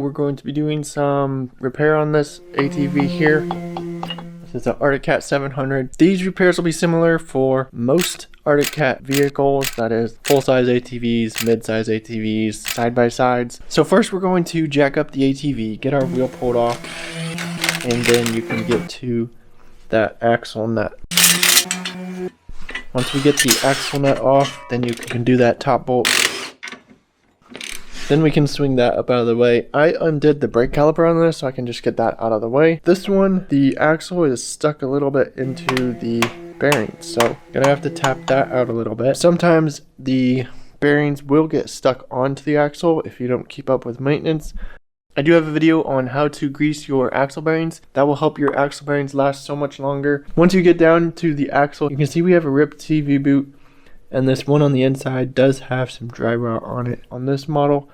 We're going to be doing some repair on this ATV here. This is an Arctic Cat 700. These repairs will be similar for most Arctic Cat vehicles, that is full-size ATVs, mid-size ATVs, side-by-sides. So first we're going to jack up the ATV, get our wheel pulled off, and then you can get to that axle nut. Once we get the axle nut off, then you can do that top bolt. Then we can swing that up out of the way. I undid the brake caliper on this so I can just get that out of the way. This one, the axle is stuck a little bit into the bearings, so gonna have to tap that out a little bit. Sometimes the bearings will get stuck onto the axle if you don't keep up with maintenance. I do have a video on how to grease your axle bearings. That will help your axle bearings last so much longer. Once you get down to the axle, you can see we have a ripped CV boot, and this one on the inside does have some dry rot on it. On this model,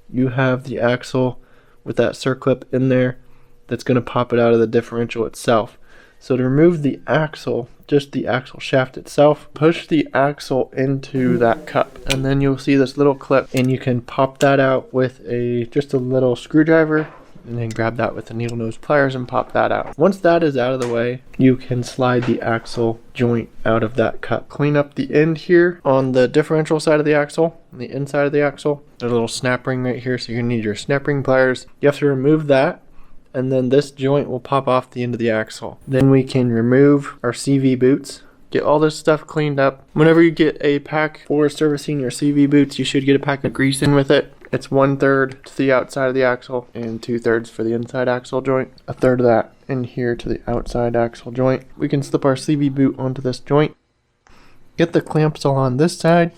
you have the axle with that circlip in there that's going to pop it out of the differential itself. So to remove the axle, just the axle shaft itself, push the axle into that cup, and then you'll see this little clip, and you can pop that out with just a little screwdriver, and then grab that with the needle nose pliers and pop that out. Once that is out of the way, you can slide the axle joint out of that cup. Clean up the end here on the differential side of the axle, on the inside of the axle. There's a little snap ring right here, so you're gonna need your snap ring pliers. You have to remove that, and then this joint will pop off the end of the axle. Then we can remove our CV boots. Get all this stuff cleaned up. Whenever you get a pack for servicing your CV boots, you should get a pack of grease in with it. It's 1/3 to the outside of the axle and 2/3 for the inside axle joint. A third of that in here to the outside axle joint. We can slip our CV boot onto this joint. Get the clamps all on this side.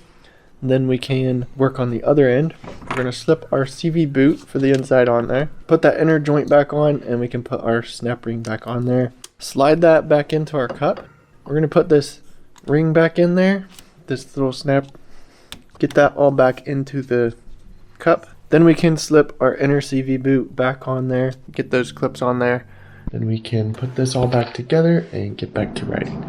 Then we can work on the other end. We're going to slip our CV boot for the inside on there. Put that inner joint back on, and we can put our snap ring back on there. Slide that back into our cup. We're going to put this ring back in there. This little snap. Get that all back into the cup. Then we can slip our inner CV boot back on there. Get those clips on there. Then we can put this all back together and get back to riding.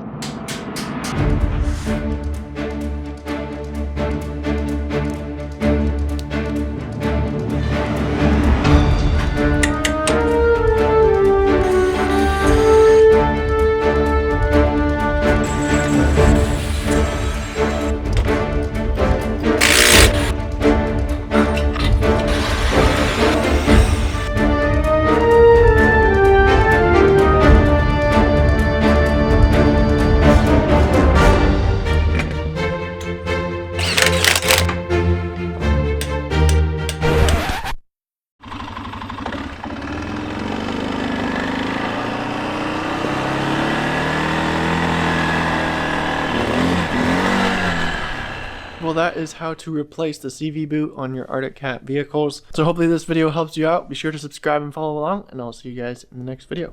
Well, that is how to replace the CV boot on your Arctic Cat vehicles. So hopefully this video helps you out. Be sure to subscribe and follow along, and I'll see you guys in the next video.